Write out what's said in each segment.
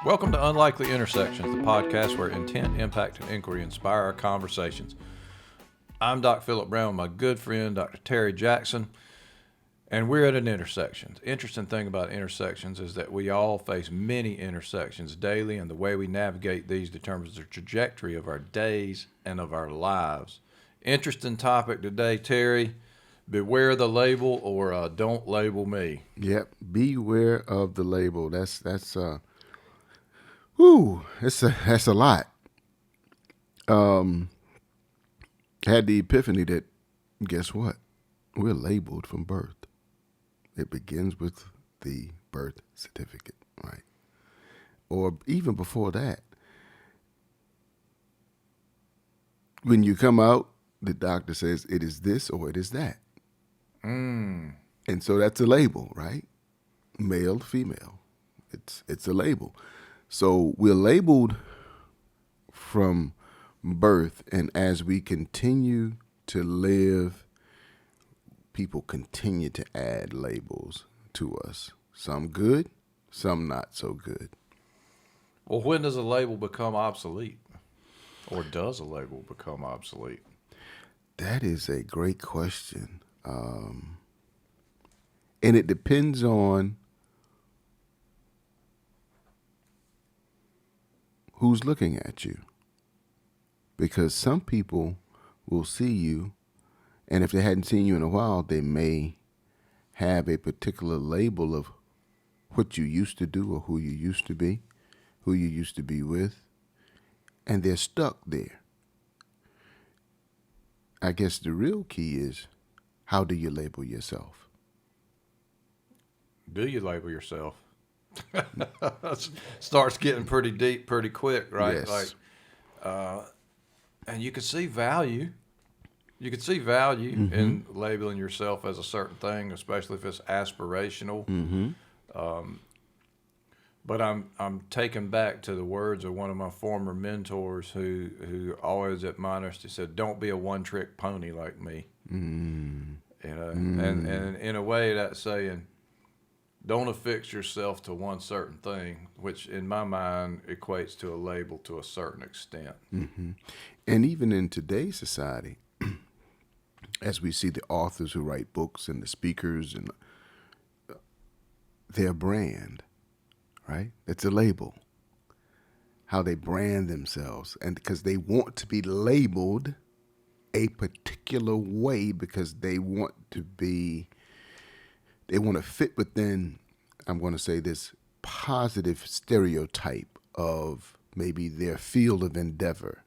Welcome to Unlikely Intersections, the podcast where intent, impact, and inquiry inspire our conversations. I'm Dr. Philip Brown with my good friend, Dr. Terry Jackson, and we're at an intersection. The interesting thing about intersections is that we all face many intersections daily, and the way we navigate these determines the trajectory of our days and of our lives. Interesting topic today, Terry. Beware the label, or don't label me. Yep. Beware of the label. That's that's a lot. Had the epiphany that guess what? We're labeled from birth. It begins with the birth certificate, right? Or even before that. When you come out, the doctor says it is this or it is that. And so that's a label, right? Male, female. It's a label. So we're labeled from birth, and as we continue to live, people continue to add labels to us. Some good, some not so good. Well, when does a label become obsolete? Or does a label become obsolete? That is a great question. And it depends on who's looking at you. Because some people will see you, and if they hadn't seen you in a while, they may have a particular label of what you used to do or who you used to be, who you used to be with, and they're stuck there. I guess the real key is, how do you label yourself? Do you label yourself? Starts getting pretty deep pretty quick, right? Yes. And you can see value. You can see value in labeling yourself as a certain thing, especially if it's aspirational. But I'm taken back to the words of one of my former mentors who always admonished. He said, "Don't be a one-trick pony like me." And in a way, that's saying, don't affix yourself to one certain thing, which in my mind equates to a label to a certain extent. And even in today's society, as we see the authors who write books and the speakers and their brand, right? It's a label. How they brand themselves. And because they want to be labeled a particular way because they want to fit within, I'm going to say this, positive stereotype of maybe their field of endeavor,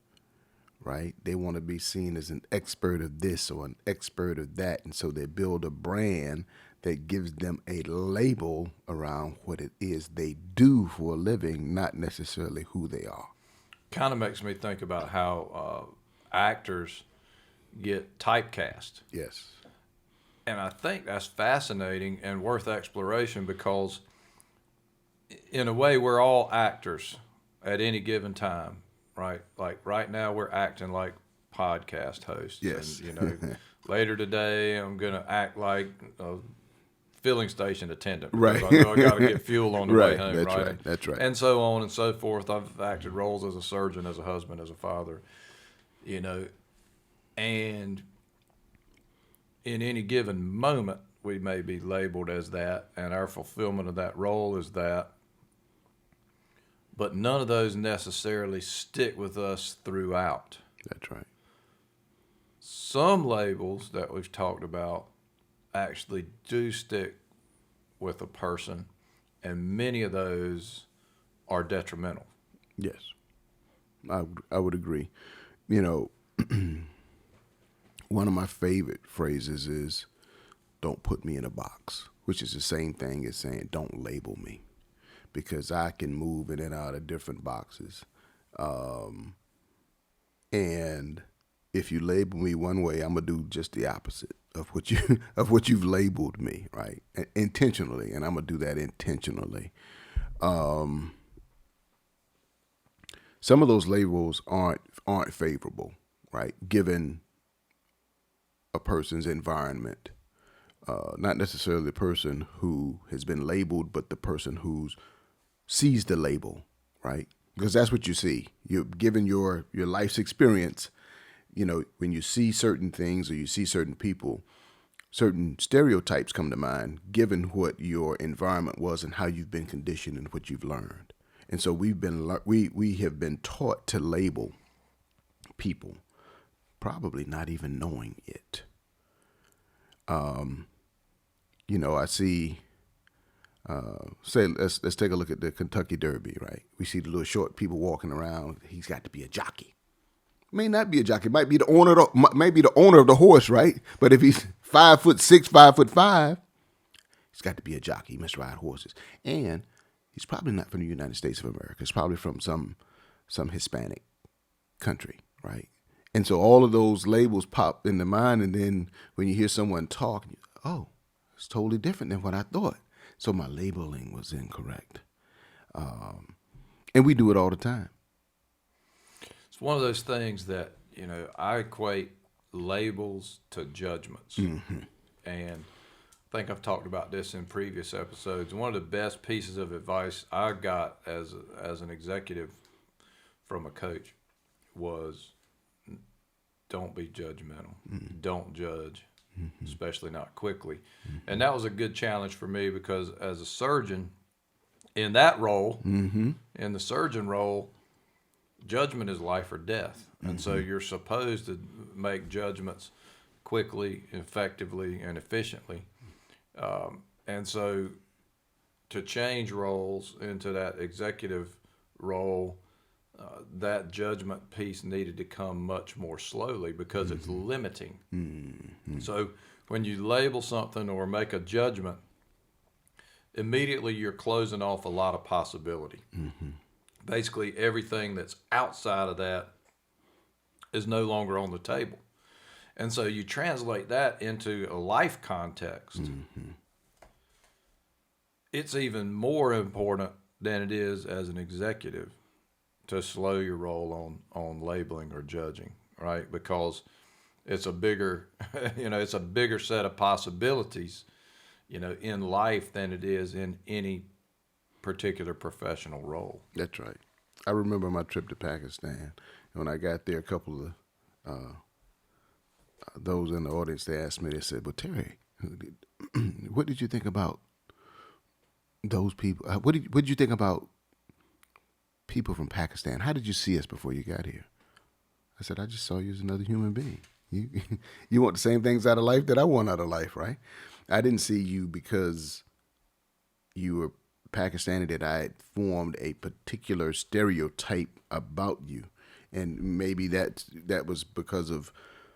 right? They want to be seen as an expert of this or an expert of that. And so they build a brand that gives them a label around what it is they do for a living, not necessarily who they are. Kind of makes me think about how actors get typecast. Yes. And I think that's fascinating and worth exploration because, in a way, we're all actors at any given time, right? Like right now, we're acting like podcast hosts. Yes. And, later today, I'm going to act like a filling station attendant. Right. I know I got to get fuel on the way home, That's right? right. That's right. And so on and so forth. I've acted roles as a surgeon, as a husband, as a father, and in any given moment, we may be labeled as that, and our fulfillment of that role is that. But none of those necessarily stick with us throughout. That's right. Some labels that we've talked about actually do stick with a person, and many of those are detrimental. Yes. I would agree. One of my favorite phrases is, don't put me in a box, which is the same thing as saying, don't label me, because I can move in and out of different boxes. And if you label me one way, I'm going to do just the opposite of what you've labeled me, right? Intentionally. And I'm going to do that intentionally. Some of those labels aren't favorable, right? Given a person's environment, not necessarily the person who has been labeled, but the person who sees the label right? Because that's what you see. You're given your life's experience. When you see certain things or you see certain people, certain stereotypes come to mind, given what your environment was and how you've been conditioned and what you've learned. And so we have been taught to label people, probably not even knowing it. I see. Let's take a look at the Kentucky Derby, right? We see the little short people walking around. He's got to be a jockey. May not be a jockey. Might be the owner of the horse, right? But if he's 5'6", 5'5", he's got to be a jockey. He must ride horses, and he's probably not from the United States of America. He's probably from some Hispanic country, right? And so all of those labels pop in the mind, and then when you hear someone talk, oh, it's totally different than what I thought. So my labeling was incorrect. And we do it all the time. It's one of those things that, I equate labels to judgments. Mm-hmm. And I think I've talked about this in previous episodes. One of the best pieces of advice I got as an executive from a coach was don't be judgmental. Mm-hmm. Don't judge. Mm-hmm. Especially not quickly. Mm-hmm. And that was a good challenge for me because as a surgeon, in that role, mm-hmm. in the surgeon role, judgment is life or death. Mm-hmm. And so you're supposed to make judgments quickly, effectively, and efficiently. And so to change roles into that executive role, that judgment piece needed to come much more slowly because mm-hmm. it's limiting. Mm-hmm. So when you label something or make a judgment, immediately you're closing off a lot of possibility. Mm-hmm. Basically, everything that's outside of that is no longer on the table. And so you translate that into a life context. Mm-hmm. It's even more important than it is as an executive to slow your roll on labeling or judging, right? Because it's a bigger, it's a bigger set of possibilities, in life than it is in any particular professional role. That's right. I remember my trip to Pakistan. When I got there, a couple of those in the audience, they asked me, they said, "Well, Terry, what did you think about those people? What did you think about people from Pakistan? How did you see us before you got here?" I said, "I just saw you as another human being. You want the same things out of life that I want out of life, right? I didn't see you because you were Pakistani that I had formed a particular stereotype about you. And maybe that was because of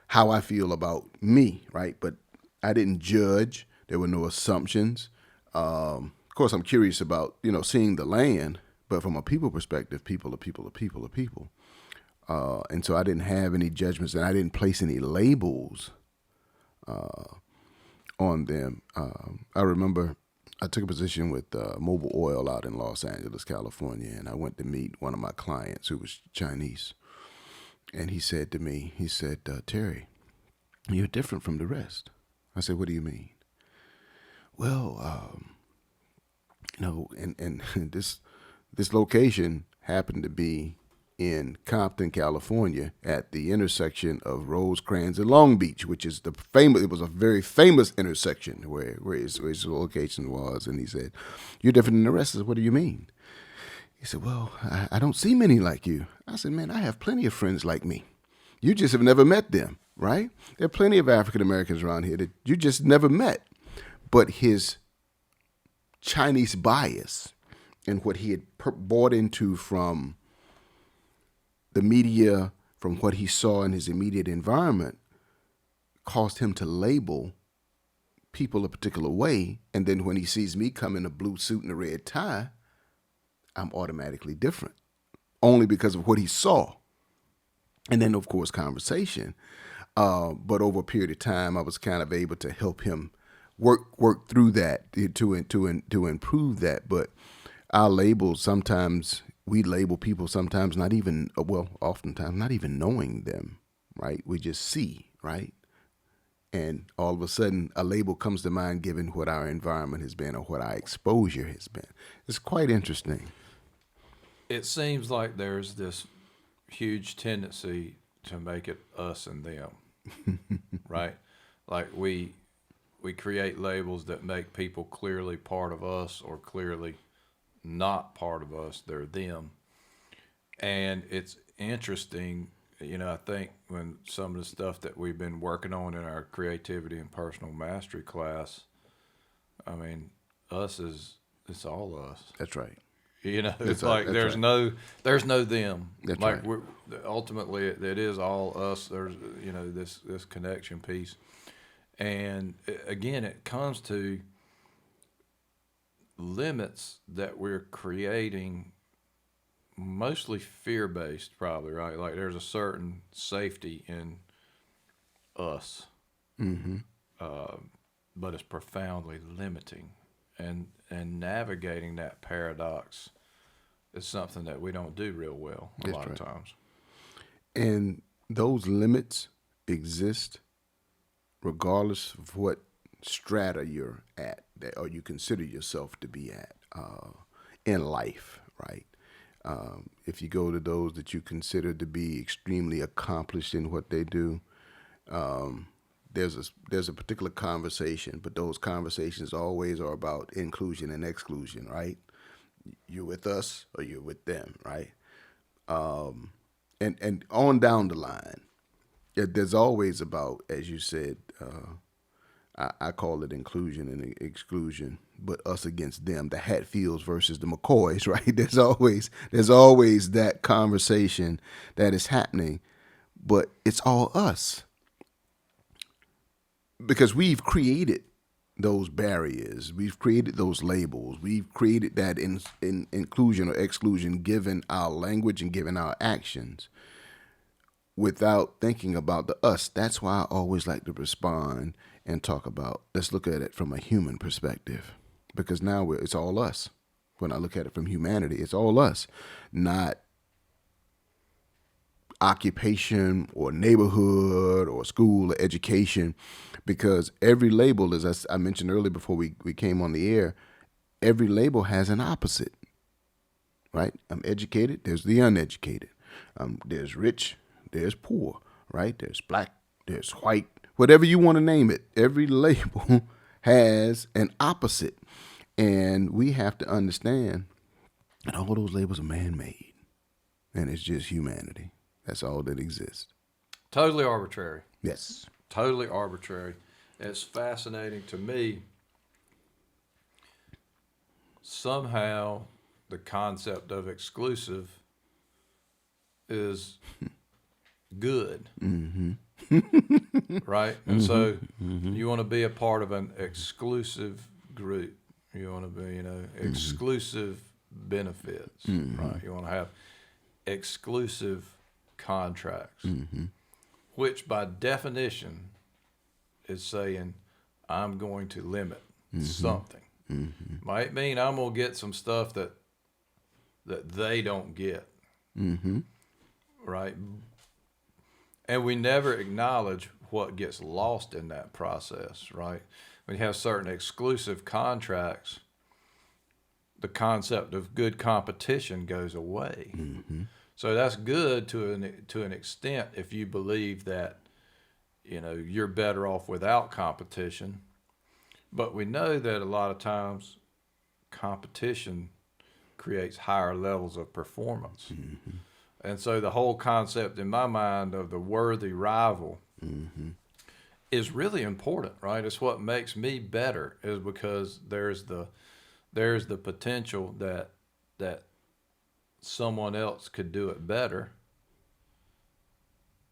how I feel about me, right? But I didn't judge. There were no assumptions. Of course, I'm curious about, seeing the land, but from a people perspective, people are people are people are people. And so I didn't have any judgments, and I didn't place any labels on them. I remember I took a position with Mobil Oil out in Los Angeles, California, and I went to meet one of my clients who was Chinese. And he said to me, "Terry, you're different from the rest." I said, "What do you mean?" "Well, and this location happened to be in Compton, California, at the intersection of Rosecrans and Long Beach, which is it was a very famous intersection where his location was." And he said, "You're different than the rest." I said, "What do you mean?" He said, "Well, I don't see many like you." I said, "Man, I have plenty of friends like me. You just have never met them, right? There are plenty of African Americans around here that you just never met." But his Chinese bias and what he had bought into from the media, from what he saw in his immediate environment, caused him to label people a particular way. And then when he sees me come in a blue suit and a red tie, I'm automatically different, only because of what he saw. And then, of course, conversation. But over a period of time, I was kind of able to help him work through that to improve that. But our labels, sometimes we label people, sometimes not even, oftentimes not even knowing them, right? We just see, right? And all of a sudden, a label comes to mind given what our environment has been or what our exposure has been. It's quite interesting. it seems like there's this huge tendency to make it us and them, right? Like we create labels that make people clearly part of us or clearly not part of us. They're them. And it's interesting, I think when some of the stuff that we've been working on in our creativity and personal mastery class, I mean, it's all us. That's right. It's like there's no them. That's like right. we're ultimately it is all us. There's this connection piece, and again, it comes to limits that we're creating, mostly fear based, probably, right? Like there's a certain safety in us, but it's profoundly limiting, and navigating that paradox is something that we don't do real well a lot of times. And those limits exist regardless of what strata you're at, or you consider yourself to be at in life, right? If you go to those that you consider to be extremely accomplished in what they do, there's a particular conversation, but those conversations always are about inclusion and exclusion, right? You're with us or you're with them, right? And on down the line, there's always about, as you said, I call it inclusion and exclusion, but us against them, the Hatfields versus the McCoys, right? There's always that conversation that is happening, but it's all us. Because we've created those barriers, we've created those labels, we've created that in inclusion or exclusion given our language and given our actions without thinking about the us. That's why I always like to respond and talk about, let's look at it from a human perspective, because now it's all us. When I look at it from humanity, it's all us, not occupation or neighborhood or school or education, because every label, as I mentioned earlier before we came on the air, every label has an opposite, right? I'm educated, there's the uneducated. There's rich, there's poor, right? There's black, there's white, whatever you want to name it. Every label has an opposite. And we have to understand that all those labels are man-made. And it's just humanity. That's all that exists. Totally arbitrary. Yes. Totally arbitrary. It's fascinating to me. Somehow the concept of exclusive is good. Right? And so you want to be a part of an exclusive group. You want to be, exclusive benefits, right? You want to have exclusive contracts, which by definition is saying I'm going to limit something. Might mean I'm going to get some stuff that they don't get, right? And we never acknowledge what gets lost in that process, right? When you have certain exclusive contracts, the concept of good competition goes away. So that's good to an extent if you believe that, you're better off without competition. But we know that a lot of times competition creates higher levels of performance. And so the whole concept in my mind of the worthy rival is really important, right? It's what makes me better, is because there's the potential that someone else could do it better,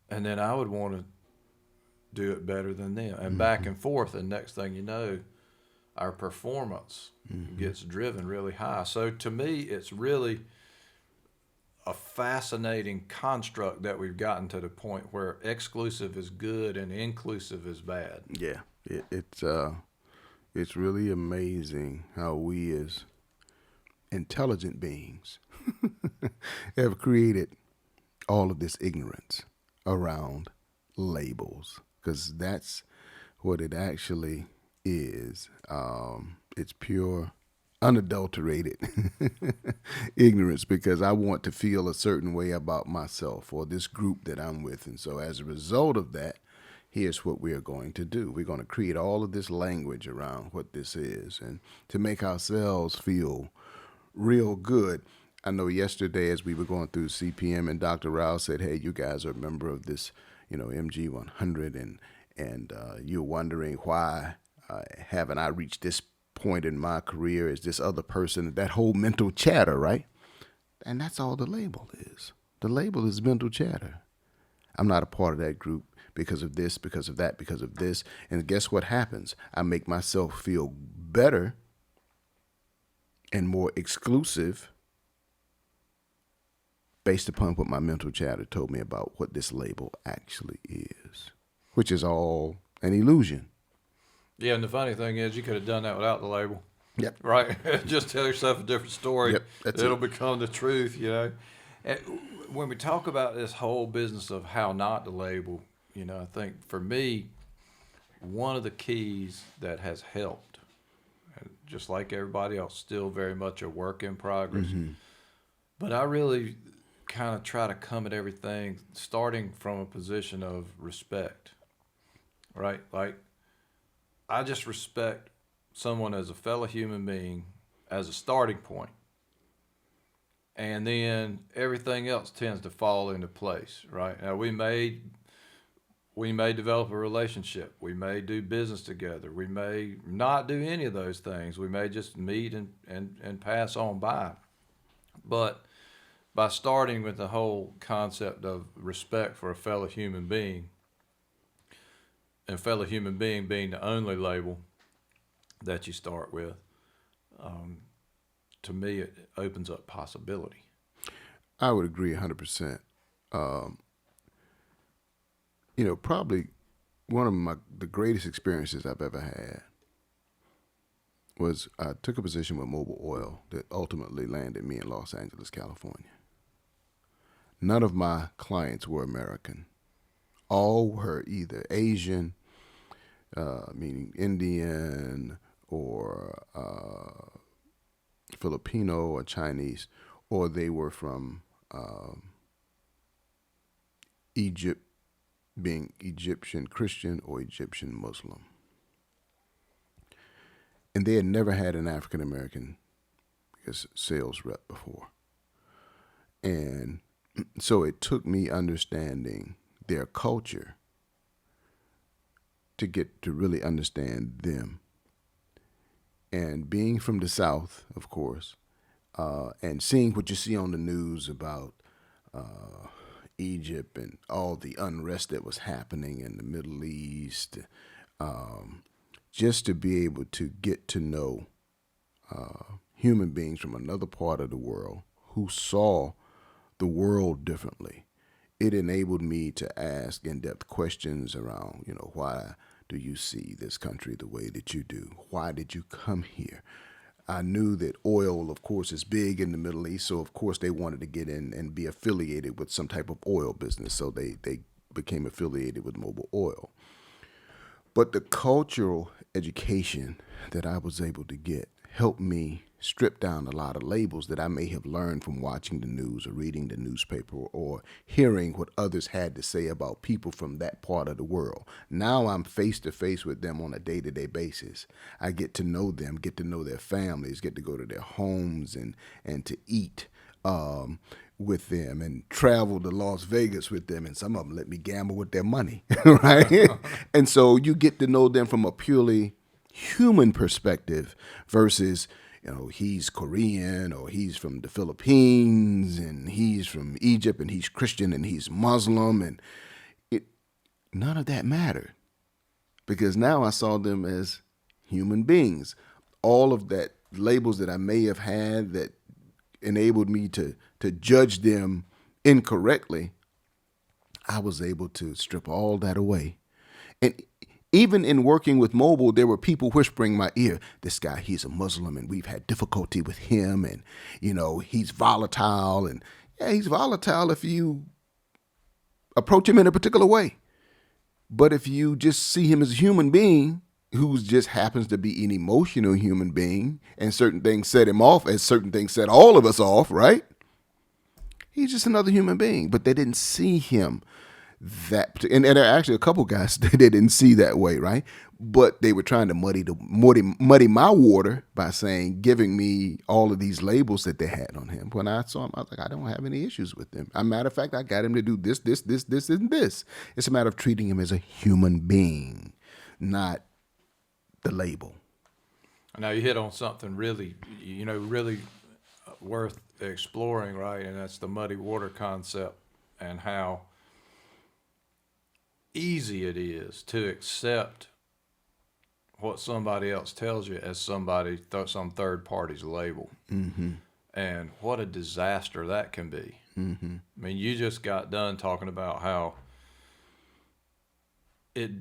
and then I would want to do it better than them, and back and forth, and next thing you know, our performance gets driven really high. So to me, it's really a fascinating construct that we've gotten to the point where exclusive is good and inclusive is bad. Yeah, it's really amazing how we as intelligent beings have created all of this ignorance around labels, because that's what it actually is. It's pure unadulterated ignorance, because I want to feel a certain way about myself or this group that I'm with. And so as a result of that, here's what we are going to do. We're going to create all of this language around what this is and to make ourselves feel real good. I know yesterday as we were going through CPM and Dr. Rao said, hey, you guys are a member of this, MG 100 and you're wondering why haven't I reached this point in my career as this other person, that whole mental chatter, right? And that's all the label is. The label is mental chatter. I'm not a part of that group because of this, because of that, because of this. And guess what happens? I make myself feel better and more exclusive based upon what my mental chatter told me about what this label actually is, which is all an illusion. Yeah, and the funny thing is, you could have done that without the label. Yep. Right? Just tell yourself a different story. Yep, that's It'll it. become the truth, And when we talk about this whole business of how not to label, I think for me, one of the keys that has helped, and just like everybody else, still very much a work in progress, but I really kind of try to come at everything starting from a position of respect, right? Like, I just respect someone as a fellow human being as a starting point. And then everything else tends to fall into place, right? Now, we may develop a relationship. We may do business together. We may not do any of those things. We may just meet and pass on by. But by starting with the whole concept of respect for a fellow human being, and fellow human being being the only label that you start with, to me, it opens up possibility. I would agree 100%. Probably one of the greatest experiences I've ever had was I took a position with Mobil Oil that ultimately landed me in Los Angeles, California. None of my clients were American. All were either Asian, meaning Indian or Filipino or Chinese, or they were from Egypt, being Egyptian Christian or Egyptian Muslim. And they had never had an African American sales rep before. And so it took me understanding their culture to get to really understand them. And being from the South, of course, and seeing what you see on the news about Egypt and all the unrest that was happening in the Middle East, just to be able to get to know human beings from another part of the world who saw the world differently. It enabled me to ask in-depth questions around, why do you see this country the way that you do? Why did you come here? I knew that oil, of course, is big in the Middle East, so of course they wanted to get in and be affiliated with some type of oil business, so they became affiliated with Mobil Oil. But the cultural education that I was able to get helped me strip down a lot of labels that I may have learned from watching the news or reading the newspaper or hearing what others had to say about people from that part of the world. Now I'm face to face with them on a day-to-day basis. I get to know them, get to know their families, get to go to their homes and to eat with them and travel to Las Vegas with them, and some of them let me gamble with their money, right? And so you get to know them from a purely human perspective versus he's Korean or he's from the Philippines and he's from Egypt and he's Christian and he's Muslim, and none of that mattered because now I saw them as human beings. All of that labels that I may have had that enabled me to judge them incorrectly, I was able to strip all that away. And even in working with Mobil, there were people whispering in my ear, this guy, he's a Muslim and we've had difficulty with him and, he's volatile. And yeah, he's volatile if you approach him in a particular way. But if you just see him as a human being, who just happens to be an emotional human being, and certain things set him off as certain things set all of us off, right? He's just another human being, but they didn't see him and there are actually a couple guys that they didn't see that way, right? But they were trying to muddy my water by giving me all of these labels that they had on him. When I saw him, I was like, I don't have any issues with him. As a matter of fact, I got him to do this, and this. It's a matter of treating him as a human being, not the label. Now you hit on something really worth exploring, right? And that's the muddy water concept and how easy it is to accept what somebody else tells you as some third party's label. Mm-hmm. And what a disaster that can be. Mm-hmm. I mean, you just got done talking about how it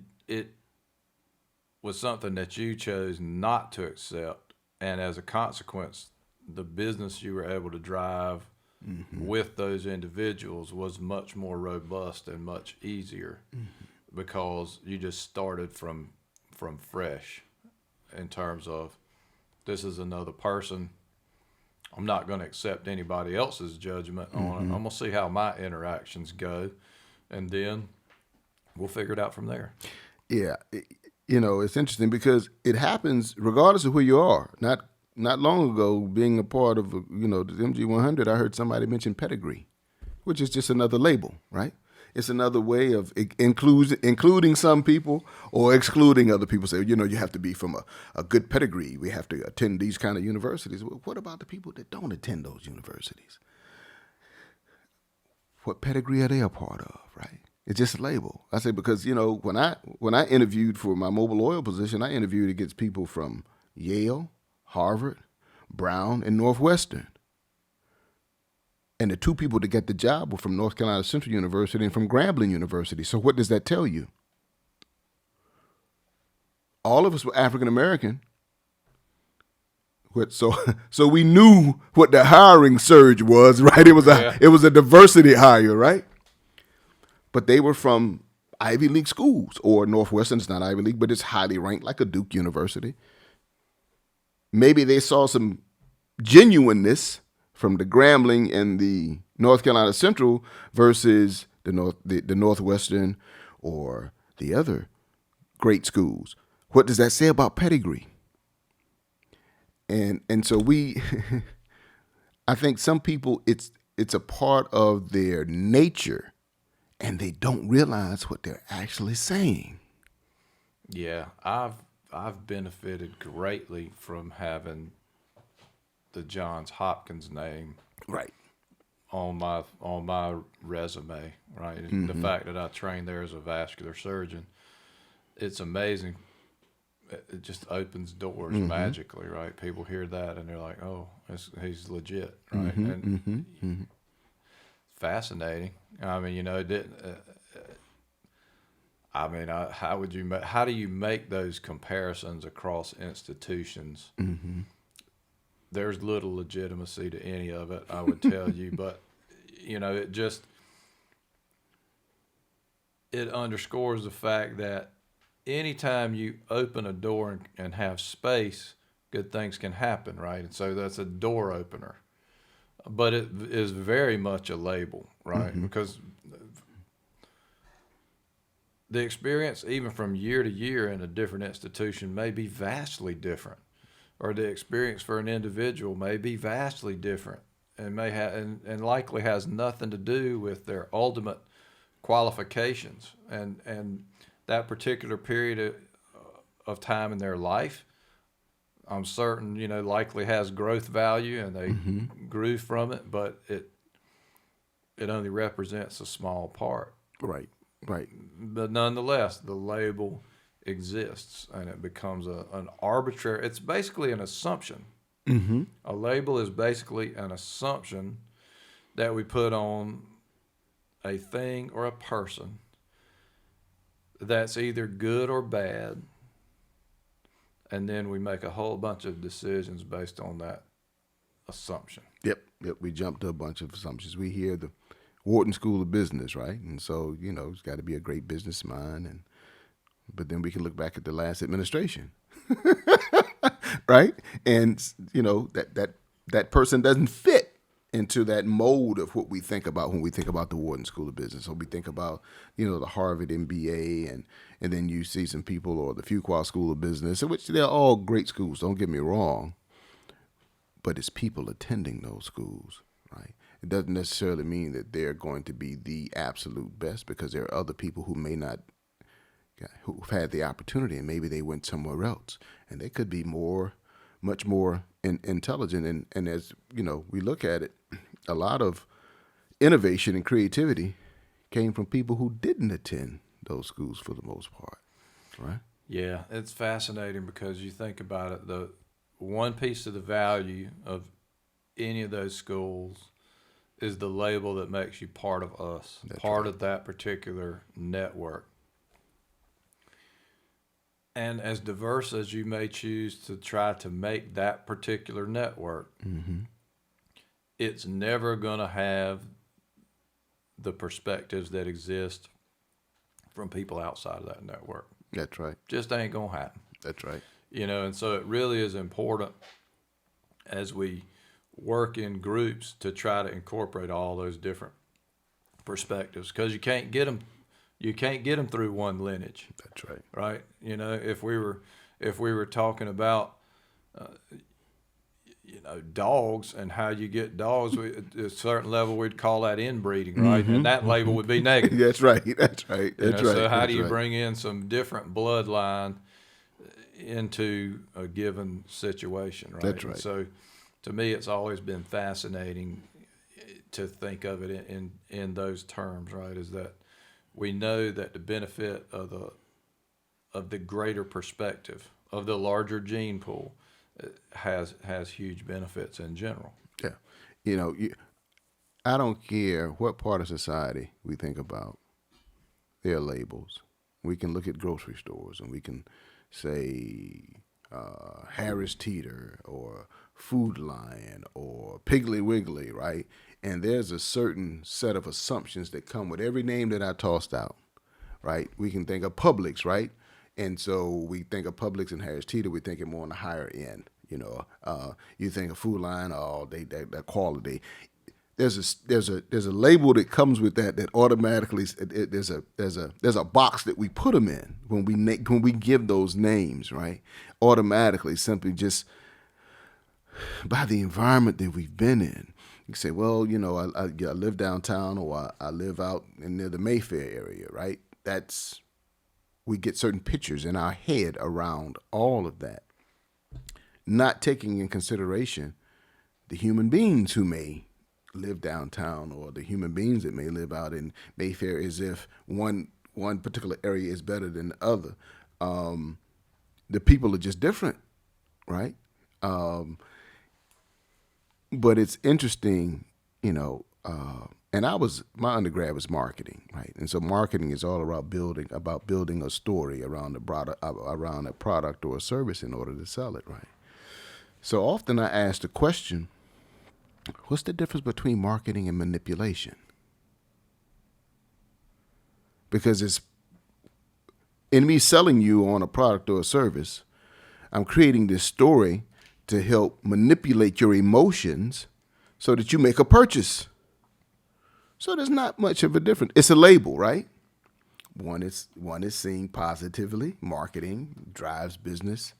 was something that you chose not to accept, and as a consequence, the business you were able to drive with those individuals was much more robust and much easier because you just started from fresh in terms of, this is another person. I'm not going to accept anybody else's judgment on it. I'm going to see how my interactions go, and then we'll figure it out from there. Yeah. It's interesting because it happens regardless of who you are. Not long ago, being a part of, the MG100, I heard somebody mention pedigree, which is just another label, right? It's another way of including some people or excluding other people. Say, you have to be from a good pedigree. We have to attend these kind of universities. Well, what about the people that don't attend those universities? What pedigree are they a part of, right? It's just a label. I say because, when I interviewed for my mobile oil position, I interviewed against people from Yale, Harvard, Brown, and Northwestern. And the two people that got the job were from North Carolina Central University and from Grambling University. So what does that tell you? All of us were African American. So we knew what the hiring surge was, right? It was a diversity hire, right? But they were from Ivy League schools, or Northwestern. It's not Ivy League, but it's highly ranked, like a Duke University. Maybe they saw some genuineness from the Grambling and the North Carolina Central versus the Northwestern or the other great schools. What does that say about pedigree? And so I think some people, it's a part of their nature, and they don't realize what they're actually saying. Yeah, I've benefited greatly from having the Johns Hopkins name right on my resume, right? Mm-hmm. The fact that I trained there as a vascular surgeon, it's amazing. It just opens doors magically, right? People hear that and they're like, "Oh, he's legit," right? And fascinating. I mean, it didn't. How do you make those comparisons across institutions? Mm-hmm. There's little legitimacy to any of it, I would tell you, but it underscores the fact that anytime you open a door and have space, good things can happen, right? And so that's a door opener, but it is very much a label, right? Because the experience, even from year to year in a different institution, may be vastly different, or the experience for an individual may be vastly different, and may have and likely has nothing to do with their ultimate qualifications and that particular period of time in their life. I'm certain, likely has growth value, and they grew from it, but it only represents a small part. Right. But nonetheless, the label exists, and it becomes an arbitrary. It's basically an assumption. Mm-hmm. A label is basically an assumption that we put on a thing or a person that's either good or bad, and then we make a whole bunch of decisions based on that assumption. Yep. We jump to a bunch of assumptions. We hear the Wharton School of Business, right? And so, it's got to be a great business mind, and but then we can look back at the last administration, right? And that person doesn't fit into that mold of what we think about when we think about the Wharton School of Business. So we think about, the Harvard MBA, and then you see some people, or the Fuqua School of Business, which they're all great schools, don't get me wrong, but it's people attending those schools, right? It doesn't necessarily mean that they're going to be the absolute best, because there are other people who may not, who've had the opportunity, and maybe they went somewhere else, and they could be much more intelligent. And as we look at it, a lot of innovation and creativity came from people who didn't attend those schools for the most part, right? Yeah, it's fascinating because you think about it, the one piece of the value of any of those schools is the label that makes you part of us, part of that particular network. And as diverse as you may choose to try to make that particular network, it's never going to have the perspectives that exist from people outside of that network. That's right. Just ain't going to happen. That's right. And so it really is important as we work in groups to try to incorporate all those different perspectives, because you can't get them through one lineage. That's right. Right. If we were talking about dogs and how you get dogs, at a certain level we'd call that inbreeding, right? And that label would be negative. That's right. That's right. That's right. So how do you bring in some different bloodline into a given situation, right? That's right. And so to me, it's always been fascinating to think of it in those terms, right? Is that we know that the benefit of the greater perspective of the larger gene pool has huge benefits in general. Yeah. I don't care what part of society we think about, there are labels. We can look at grocery stores and we can say Harris Teeter or Food Lion or Piggly Wiggly, right? And there's a certain set of assumptions that come with every name that I tossed out, right? We can think of Publix, right? And so we think of Publix and Harris Teeter, we think it more on the higher end. You think of Food Lion, that quality. There's a label that comes with that automatically there's a box that we put them in when we give those names, right? Automatically, simply just by the environment that we've been in. You say, well, I live downtown, or I live out near the Mayfair area, right? We get certain pictures in our head around all of that, not taking in consideration the human beings who may live downtown, or the human beings that may live out in Mayfair, as if one particular area is better than the other. The people are just different, right? But it's interesting, and my undergrad was marketing, right? And so marketing is all about building a story around a product or a service in order to sell it, right? So often I ask the question, what's the difference between marketing and manipulation? Because it's in me selling you on a product or a service, I'm creating this story to help manipulate your emotions so that you make a purchase. So there's not much of a difference. It's a label, right? One is seen positively. Marketing drives business,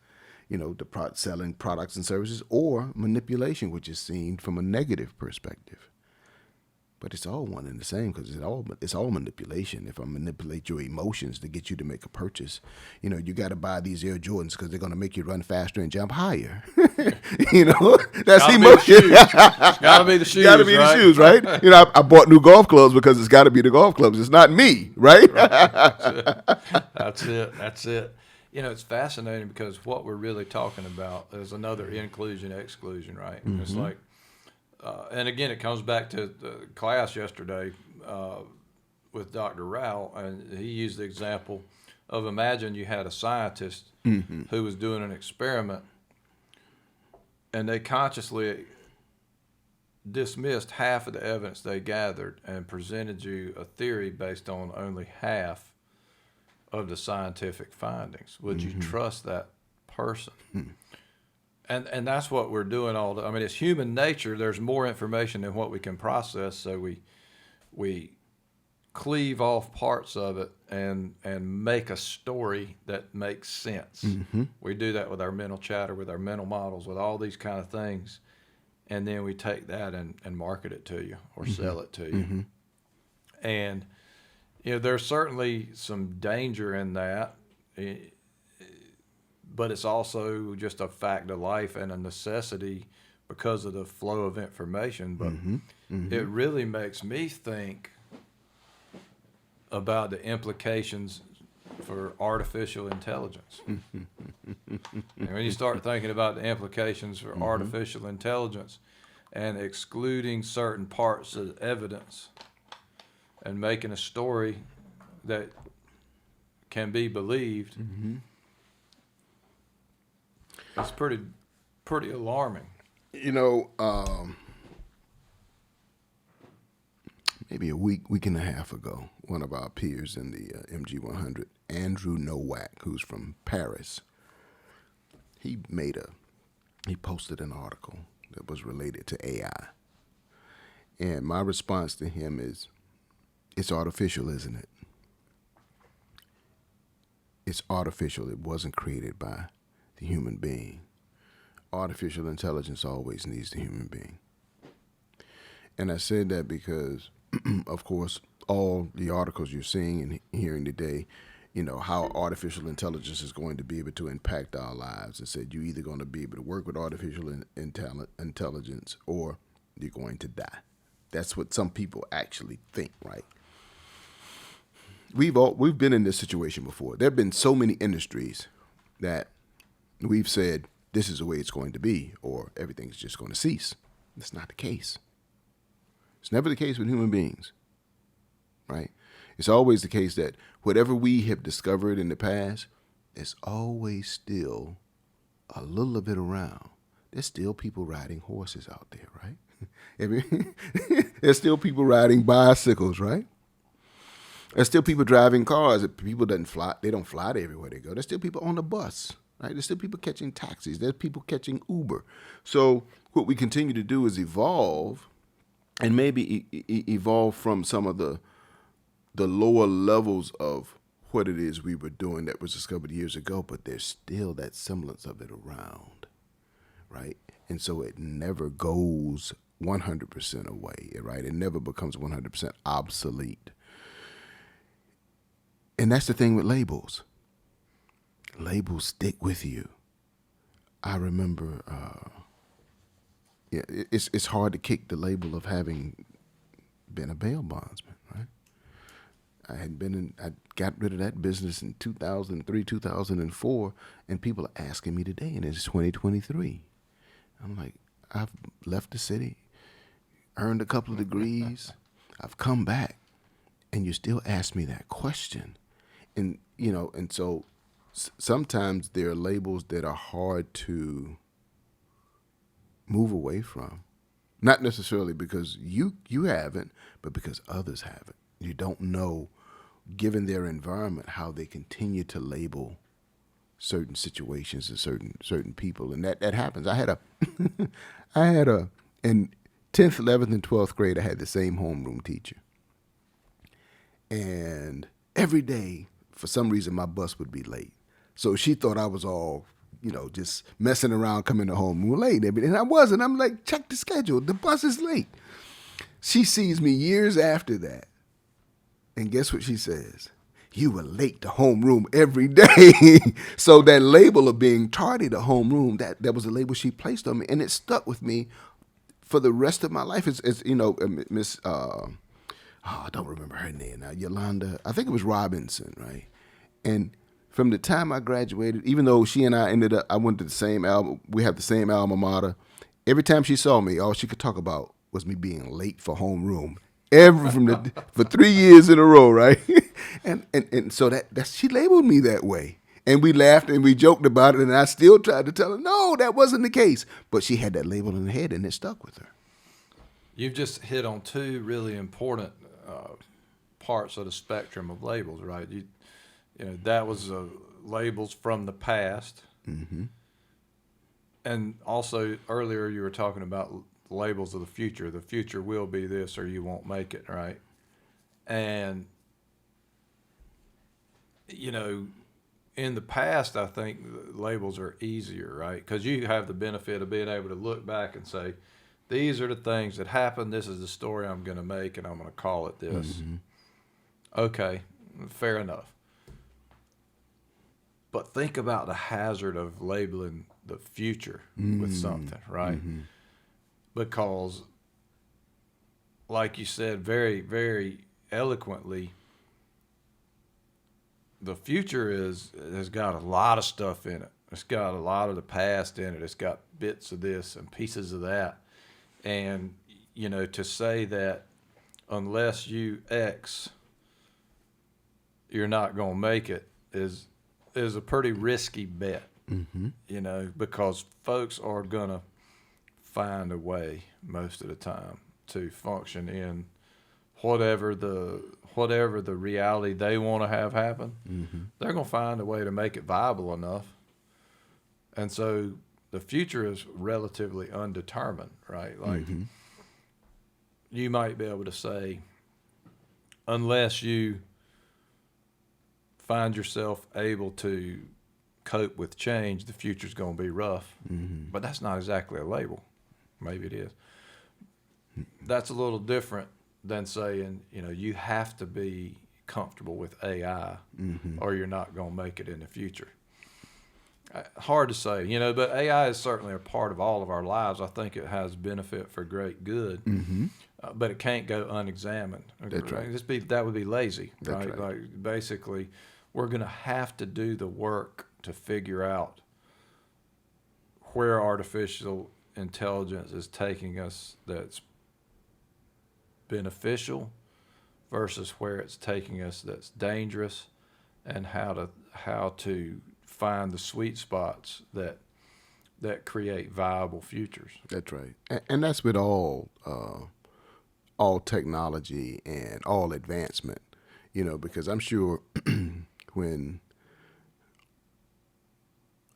selling products and services, or manipulation, which is seen from a negative perspective. But it's all one and the same, because it's all manipulation. If I manipulate your emotions to get you to make a purchase, you got to buy these Air Jordans because they're going to make you run faster and jump higher. That's gotta emotion. Got to be the shoes. Got to be the shoes, right? I bought new golf clubs because it's got to be the golf clubs. It's not me, right? That's it. It's fascinating because what we're really talking about is another inclusion, exclusion, right? Mm-hmm. It's like, and again, it comes back to the class yesterday with Dr. Rao, and he used the example of, imagine you had a scientist who was doing an experiment, and they consciously dismissed half of the evidence they gathered and presented you a theory based on only half of the scientific findings? Would you trust that person? And that's what we're doing I mean, it's human nature. There's more information than what we can process, so we cleave off parts of it and make a story that makes sense. We do that with our mental chatter, with our mental models, with all these kind of things, and then we take that and market it to you or sell it to you. And there's certainly some danger in that, but it's also just a fact of life and a necessity because of the flow of information. But it really makes me think about the implications for artificial intelligence. And when you start thinking about the implications for artificial intelligence and excluding certain parts of evidence and making a story that can be believed, it's pretty alarming. Maybe a week and a half ago, one of our peers in the MG100, Andrew Nowak, who's from Paris, he posted an article that was related to AI. And my response to him is, it's artificial, isn't it? It's artificial. It wasn't created by the human being. Artificial intelligence always needs the human being. And I said that because, of course, all the articles you're seeing and hearing today, how artificial intelligence is going to be able to impact our lives. It said you're either going to be able to work with artificial intelligence or you're going to die. That's what some people actually think, right? We've been in this situation before. There have been so many industries that we've said this is the way it's going to be, or everything's just going to cease. That's not the case. It's never the case with human beings, right? It's always the case that whatever we have discovered in the past, there's always still a little of it around. There's still people riding horses out there, right? There's still people riding bicycles, right? There's still people driving cars. People don't fly to everywhere they go. There's still people on the bus, right? There's still people catching taxis. There's people catching Uber. So what we continue to do is evolve, and maybe evolve from some of the lower levels of what it is we were doing that was discovered years ago, but there's still that semblance of it around, right? And so it never goes 100% away, right? It never becomes 100% obsolete. And that's the thing with labels. Labels stick with you. I remember, it's hard to kick the label of having been a bail bondsman, right? I got rid of that business in 2003, 2004, and people are asking me today, and it's 2023. I'm like, I've left the city, earned a couple of degrees, I've come back, and you still ask me that question. And, and so sometimes there are labels that are hard to move away from. Not necessarily because you haven't, but because others haven't. You don't know, given their environment, how they continue to label certain situations and certain people. And that happens. I had in 10th, 11th, and 12th grade, I had the same homeroom teacher. And every day, for some reason, my bus would be late. So she thought I was all, just messing around coming to homeroom late. And I wasn't. I'm like, check the schedule. The bus is late. She sees me years after that. And guess what she says? You were late to homeroom every day. So that label of being tardy to homeroom, that was a label she placed on me. And it stuck with me for the rest of my life. It's Miss... I don't remember her name now, Yolanda, I think it was Robinson, right? And from the time I graduated, even though she and I went to the same we have the same alma mater, every time she saw me, all she could talk about was me being late for homeroom. For 3 years in a row, right? and so that she labeled me that way. And we laughed and we joked about it, and I still tried to tell her, no, that wasn't the case. But she had that label in her head, and it stuck with her. You've just hit on two really important parts of the spectrum of labels, right? that was labels from the past. Mm-hmm. And also earlier you were talking about labels of the future. The future will be this, or you won't make it, right? And in the past, I think labels are easier, right? Because you have the benefit of being able to look back and say, these are the things that happened. This is the story I'm going to make, and I'm going to call it this. Mm-hmm. Okay, fair enough. But think about the hazard of labeling the future with something, right? Mm-hmm. Because, like you said very, very eloquently, the future has got a lot of stuff in it. It's got a lot of the past in it. It's got bits of this and pieces of that. And, to say that unless you X, you're not going to make it is a pretty risky bet, because folks are going to find a way most of the time to function in whatever the reality they want to have happen. Mm-hmm. They're going to find a way to make it viable enough. And so the future is relatively undetermined, right? Like you might be able to say, unless you find yourself able to cope with change, the future's going to be rough. Mm-hmm. But that's not exactly a label. Maybe it is. That's a little different than saying, you have to be comfortable with AI or you're not going to make it in the future. Hard to say, but AI is certainly a part of all of our lives. I think it has benefit for great good, but it can't go unexamined. That's right. That would be lazy, That's right? right. Like basically, we're going to have to do the work to figure out where artificial intelligence is taking us that's beneficial versus where it's taking us that's dangerous, and how to find the sweet spots that create viable futures. That's right, and that's with all technology and all advancement, because I'm sure when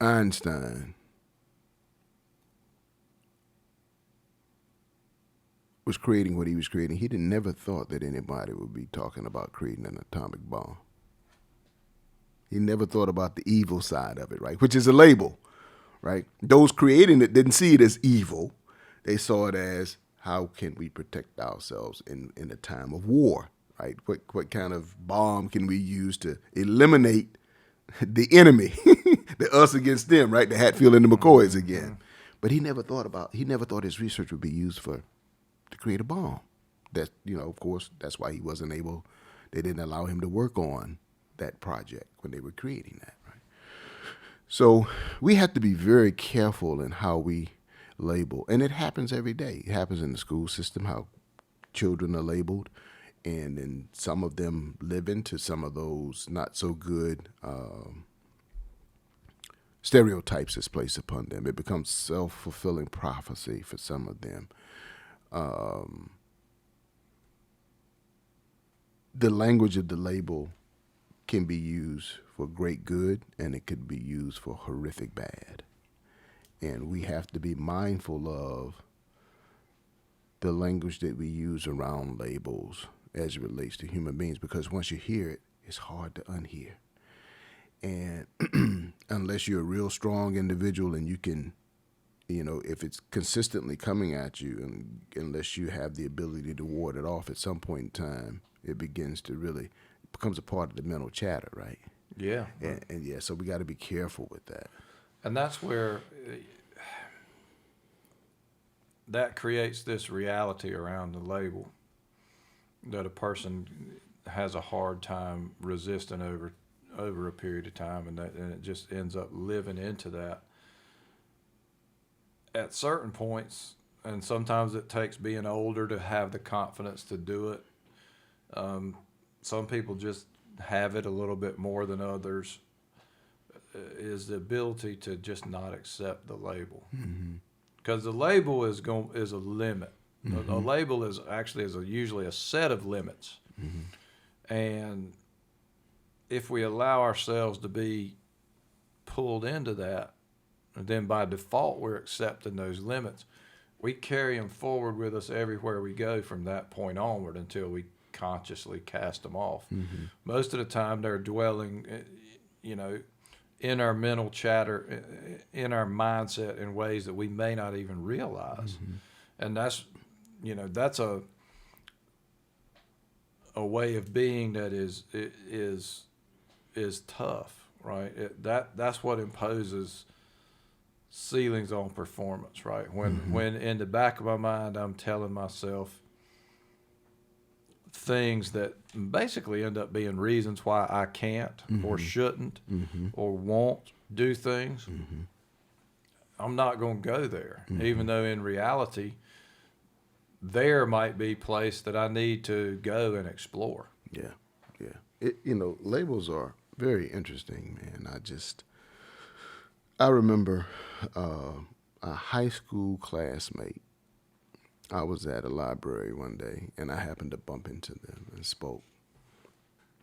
Einstein was creating what he was creating, he never thought that anybody would be talking about creating an atomic bomb. He never thought about the evil side of it, right? Which is a label, right? Those creating it didn't see it as evil. They saw it as, how can we protect ourselves in a time of war, right? What kind of bomb can we use to eliminate the enemy, the us against them, right? The Hatfield and the McCoys again. But he never thought his research would be used to create a bomb. That, of course, that's why they didn't allow him to work on that project when they were creating that, right? So we have to be very careful in how we label. And it happens every day. It happens in the school system, how children are labeled. And then some of them live into some of those not so good stereotypes that's placed upon them. It becomes self-fulfilling prophecy for some of them. The language of the label can be used for great good, and it could be used for horrific bad. And we have to be mindful of the language that we use around labels as it relates to human beings, because once you hear it, it's hard to unhear. And unless you're a real strong individual and you can, if it's consistently coming at you, and unless you have the ability to ward it off, at some point in time, it becomes a part of the mental chatter, right? Yeah. And yeah, so we got to be careful with that. And that's where that creates this reality around the label that a person has a hard time resisting over a period of time, and it just ends up living into that at certain points. And sometimes it takes being older to have the confidence to do it. Some people just have it a little bit more than others, is the ability to just not accept the label. Because the label is a limit. A label is usually a set of limits. And if we allow ourselves to be pulled into that, then by default we're accepting those limits. We carry them forward with us everywhere we go from that point onward until we consciously cast them off. Mm-hmm. Most of the time they're dwelling, in our mental chatter, in our mindset in ways that we may not even realize. Mm-hmm. And that's a way of being that is tough, right? That's what imposes ceilings on performance, right? When in the back of my mind I'm telling myself things that basically end up being reasons why I can't or shouldn't or won't do things, I'm not going to go there, even though in reality there might be a place that I need to go and explore. Yeah. Labels are very interesting, man. I remember a high school classmate. I was at a library one day, and I happened to bump into them and spoke.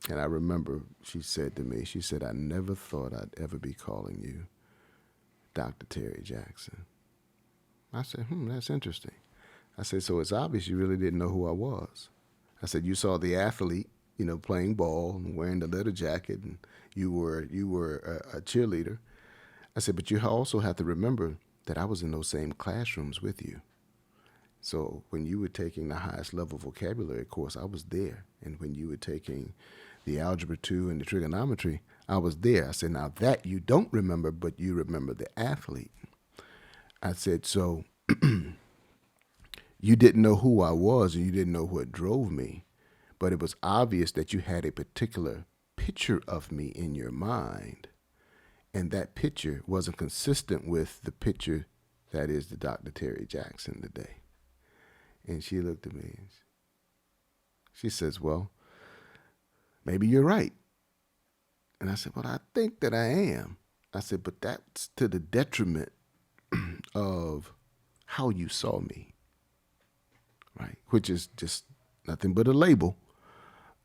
And I remember she said to me, I never thought I'd ever be calling you Dr. Terry Jackson. I said, that's interesting. I said, so it's obvious you really didn't know who I was. I said, you saw the athlete, playing ball and wearing the leather jacket, and you were a cheerleader. I said, but you also have to remember that I was in those same classrooms with you. So when you were taking the highest level vocabulary course, I was there. And when you were taking the Algebra 2 and the trigonometry, I was there. I said, now that you don't remember, but you remember the athlete. I said, so you didn't know who I was and you didn't know what drove me, but it was obvious that you had a particular picture of me in your mind. And that picture wasn't consistent with the picture that is the Dr. Terry Jackson today. And she looked at me and she says, well, maybe you're right. And I said, well, I think that I am. I said, but that's to the detriment of how you saw me, right? Which is just nothing but a label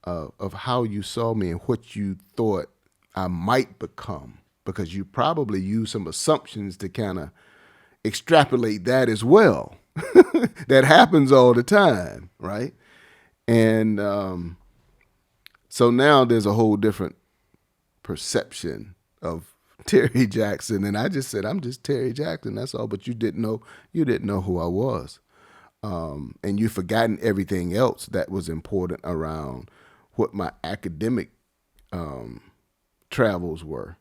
of how you saw me and what you thought I might become, because you probably used some assumptions to kind of extrapolate that as well. That happens all the time, right? And so now there's a whole different perception of Terry Jackson, and I just said, I'm just Terry Jackson, that's all. But you didn't know who I was, and you've forgotten everything else that was important around what my academic travels were,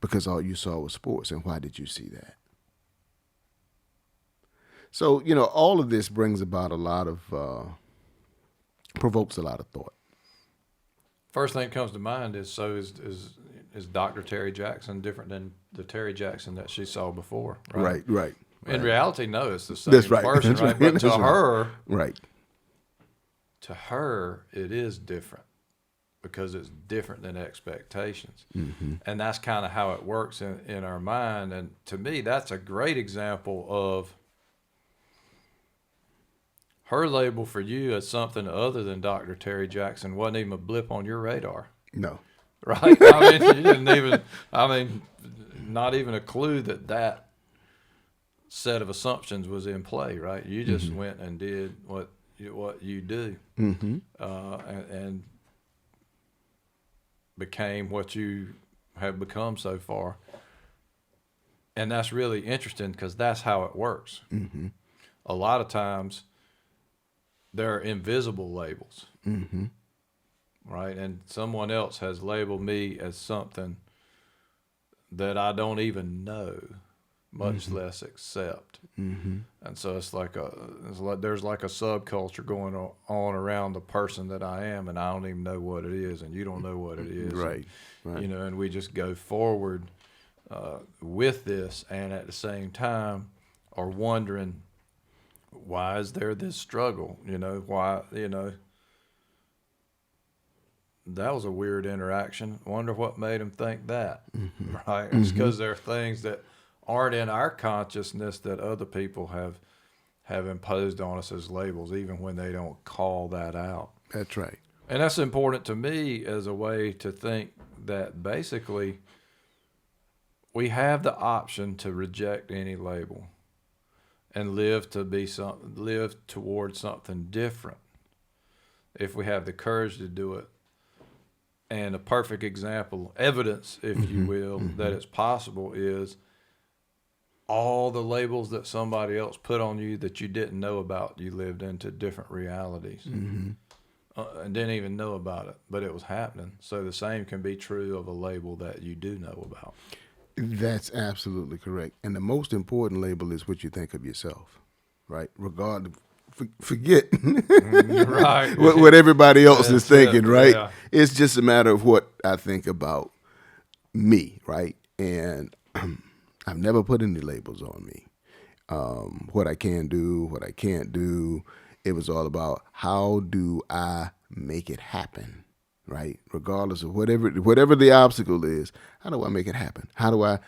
because all you saw was sports. And why did you see that? So, all of this brings about provokes a lot of thought. First thing that comes to mind is, so is Dr. Terry Jackson different than the Terry Jackson that she saw before? Right. In reality, no, it's the same That's right. person, That's right? right. But to her, right. To her, it is different because it's different than expectations. Mm-hmm. And that's kind of how it works in our mind. And to me, that's a great example of her label for you as something other than Dr. Terry Jackson wasn't even a blip on your radar. No. Right? I mean, you didn't even, not even a clue that set of assumptions was in play, right? You just went and did what you do, and became what you have become so far. And that's really interesting because that's how it works. Mm-hmm. A lot of times, there are invisible labels, right? And someone else has labeled me as something that I don't even know, much less accept. And so there's like a subculture going on around the person that I am, and I don't even know what it is, and you don't know what it is. Right. And we just go forward with this, and at the same time are wondering, why is there this struggle? Why, that was a weird interaction. Wonder what made him think that, right? It's because there are things that aren't in our consciousness that other people have imposed on us as labels, even when they don't call that out. That's right. And that's important to me as a way to think that basically we have the option to reject any label and live towards something different if we have the courage to do it. And a perfect example, evidence, if you will, that it's possible is all the labels that somebody else put on you that you didn't know about. You lived into different realities and didn't even know about it, but it was happening. So the same can be true of a label that you do know about. That's absolutely correct. And the most important label is what you think of yourself, right? Forget Right. what everybody else is thinking, right? Yeah. It's just a matter of what I think about me, right? And I've never put any labels on me. What I can do, what I can't do. It was all about how do I make it happen, right? Regardless of whatever the obstacle is, how do I make it happen? How do I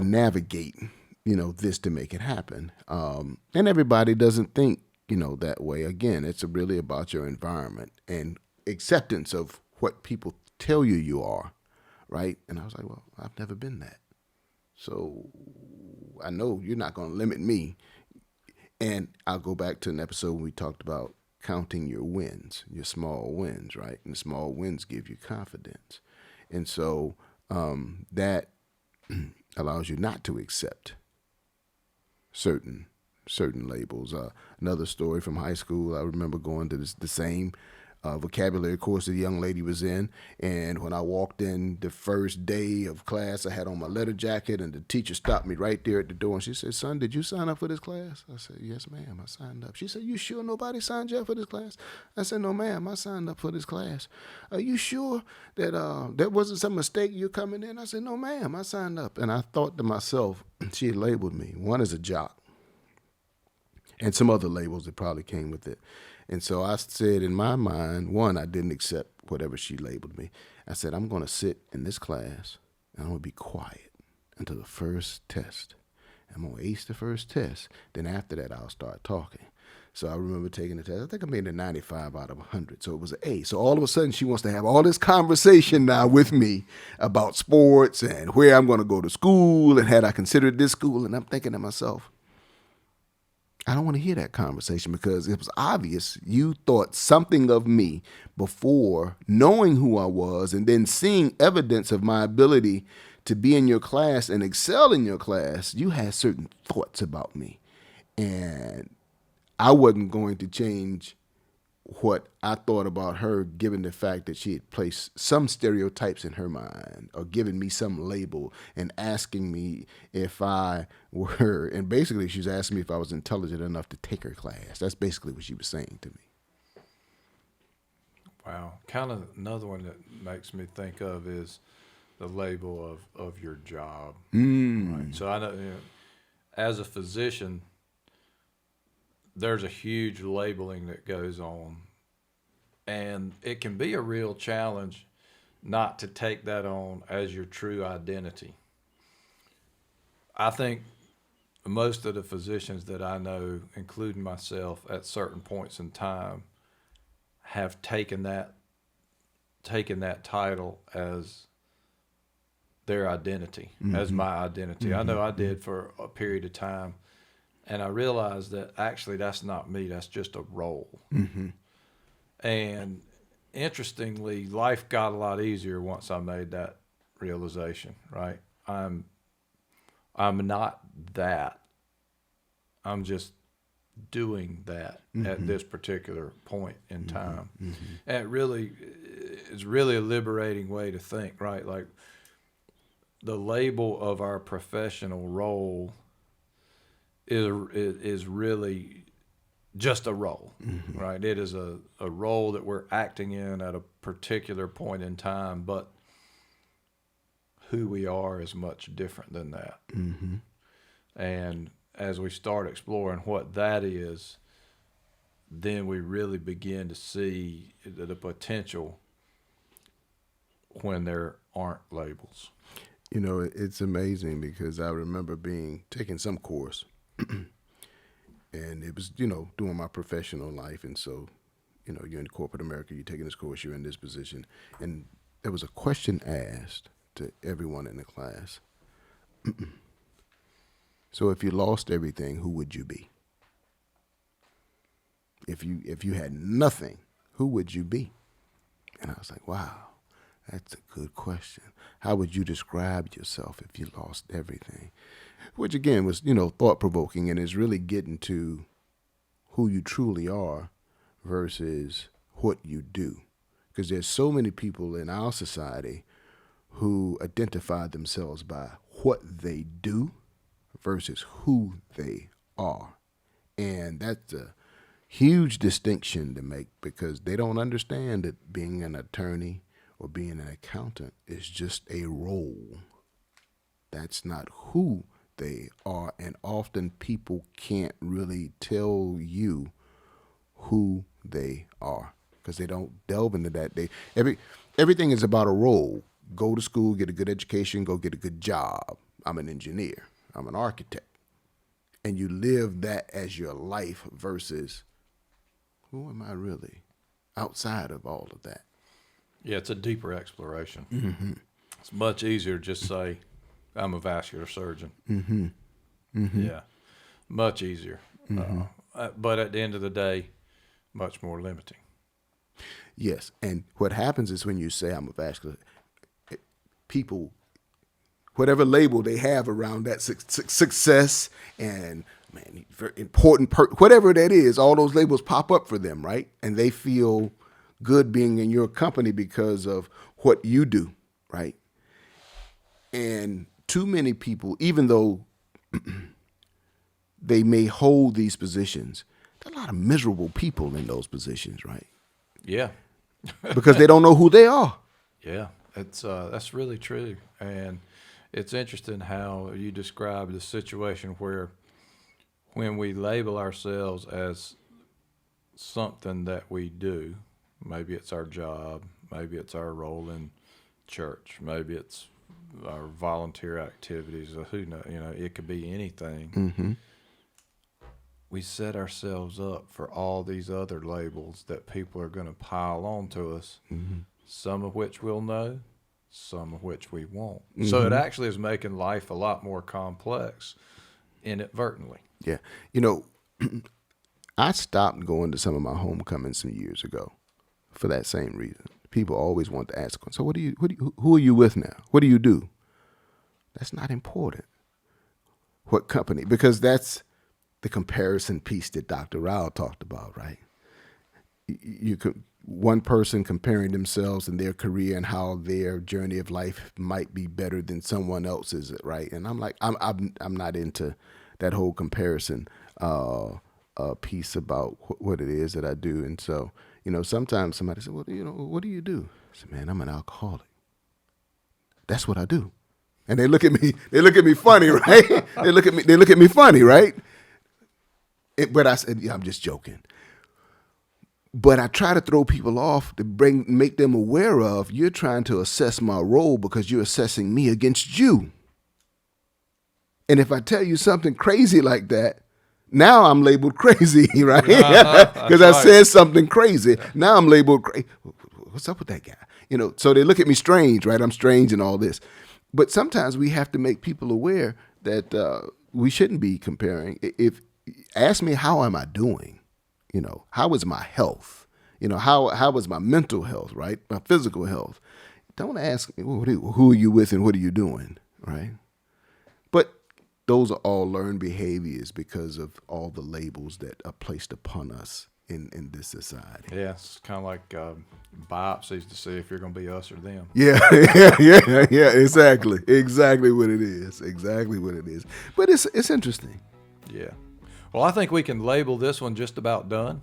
navigate, this to make it happen? And everybody doesn't think, that way. Again, it's really about your environment and acceptance of what people tell you are, right? And I was like, well, I've never been that. So I know you're not going to limit me. And I'll go back to an episode when we talked about counting your wins, your small wins, right? And small wins give you confidence. And so that allows you not to accept certain labels. Another story from high school, I remember going to the same vocabulary course the young lady was in, and when I walked in the first day of class, I had on my leather jacket, and the teacher stopped me right there at the door, and she said, "Son, did you sign up for this class?" I said, "Yes, ma'am, I signed up." She said, "You sure nobody signed you up for this class?" I said, "No, ma'am, I signed up for this class." "Are you sure that that wasn't some mistake you coming in?" I said, "No, ma'am, I signed up." And I thought to myself, she had labeled me, one as a jock, and some other labels that probably came with it. And so I said in my mind, one, I didn't accept whatever she labeled me. I said, I'm going to sit in this class and I'm going to be quiet until the first test. I'm going to ace the first test. Then after that, I'll start talking. So I remember taking the test. I think I made a 95 out of 100. So it was an A. So all of a sudden, she wants to have all this conversation now with me about sports and where I'm going to go to school and had I considered this school. And I'm thinking to myself, I don't want to hear that conversation, because it was obvious you thought something of me before knowing who I was and then seeing evidence of my ability to be in your class and excel in your class. You had certain thoughts about me, and I wasn't going to change what I thought about her, given the fact that she had placed some stereotypes in her mind or given me some label and asking me if I were, and basically she was asking me if I was intelligent enough to take her class. That's basically what she was saying to me. Wow. Kind of another one that makes me think of is the label of your job. Right. So I know, as a physician, there's a huge labeling that goes on, and it can be a real challenge not to take that on as your true identity. I think most of the physicians that I know, including myself, at certain points in time, have taken that title as their identity, as my identity. I know I did for a period of time. And I realized that actually that's not me. That's just a role. And interestingly, life got a lot easier once I made that realization, right? I'm not that. I'm just doing that at this particular point in time. And it's really a liberating way to think, right? Like the label of our professional role is really just a role, right? It is a role that we're acting in at a particular point in time, but who we are is much different than that. And as we start exploring what that is, then we really begin to see the potential when there aren't labels. It's amazing, because I remember taking some course, and it was, during my professional life. And so, you're in corporate America, you're taking this course, you're in this position. And there was a question asked to everyone in the class. So if you lost everything, who would you be? If you had nothing, who would you be? And I was like, wow, that's a good question. How would you describe yourself if you lost everything? Which again was, thought-provoking, and is really getting to who you truly are versus what you do. Because there's so many people in our society who identify themselves by what they do versus who they are. And that's a huge distinction to make, because they don't understand that being an attorney or being an accountant is just a role. That's not who they are. And often people can't really tell you who they are because they don't delve into that. Everything is about a role. Go to school, get a good education, go get a good job. I'm an engineer. I'm an architect. And you live that as your life versus who am I really outside of all of that? Yeah, it's a deeper exploration. Mm-hmm. It's much easier to just say, I'm a vascular surgeon. Mm-hmm. Mm-hmm. Yeah, much easier. Mm-hmm. But at the end of the day, much more limiting. Yes, and what happens is when you say I'm a vascular, people, whatever label they have around that success and very important, whatever that is, all those labels pop up for them, right? And they feel good being in your company because of what you do, right? And too many people, even though they may hold these positions, there are a lot of miserable people in those positions, right? Yeah. Because they don't know who they are. Yeah, that's really true. And it's interesting how you describe the situation where when we label ourselves as something that we do, maybe it's our job, maybe it's our role in church, maybe it's our volunteer activities, or who knows, it could be anything. Mm-hmm. We set ourselves up for all these other labels that people are going to pile on to us, mm-hmm. some of which we'll know, some of which we won't. Mm-hmm. So it actually is making life a lot more complex inadvertently. Yeah. I stopped going to some of my homecomings some years ago for that same reason. People always want to ask, so who are you with now? What do you do? That's not important. What company? Because that's the comparison piece that Dr. Rao talked about, right? You could, one person comparing themselves and their career and how their journey of life might be better than someone else's, right? And I'm like, I'm not into that whole comparison piece about what it is that I do. And so, sometimes somebody said, well, what do you do? I said, man, I'm an alcoholic. That's what I do. And they look at me funny, right? they look at me funny, right? But I said, yeah, I'm just joking. But I try to throw people off to make them aware of, you're trying to assess my role because you're assessing me against you. And if I tell you something crazy like that, now I'm labeled crazy, right? Because I said something crazy. Yeah. Now I'm labeled crazy. What's up with that guy? So they look at me strange, right? I'm strange and all this. But sometimes we have to make people aware that we shouldn't be comparing. Ask me, how am I doing? How is my health? How is my mental health, right? My physical health. Don't ask me, who are you with and what are you doing, right? But those are all learned behaviors because of all the labels that are placed upon us in this society. Yeah, it's kind of like biopsies to see if you're going to be us or them. Yeah, exactly what it is. But it's interesting. Yeah. Well, I think we can label this one just about done.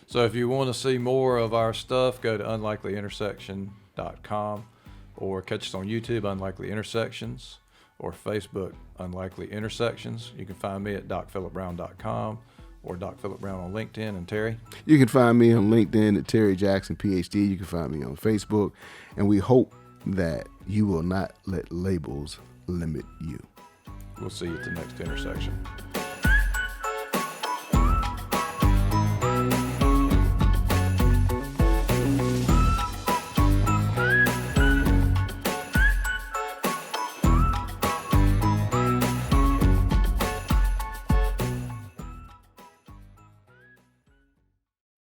So if you want to see more of our stuff, go to unlikelyintersection.com or catch us on YouTube, Unlikely Intersections, or Facebook, Unlikely Intersections. You can find me at docphilipbrown.com or Doc Philip Brown on LinkedIn. And Terry? You can find me on LinkedIn at Terry Jackson, PhD. You can find me on Facebook. And we hope that you will not let labels limit you. We'll see you at the next intersection.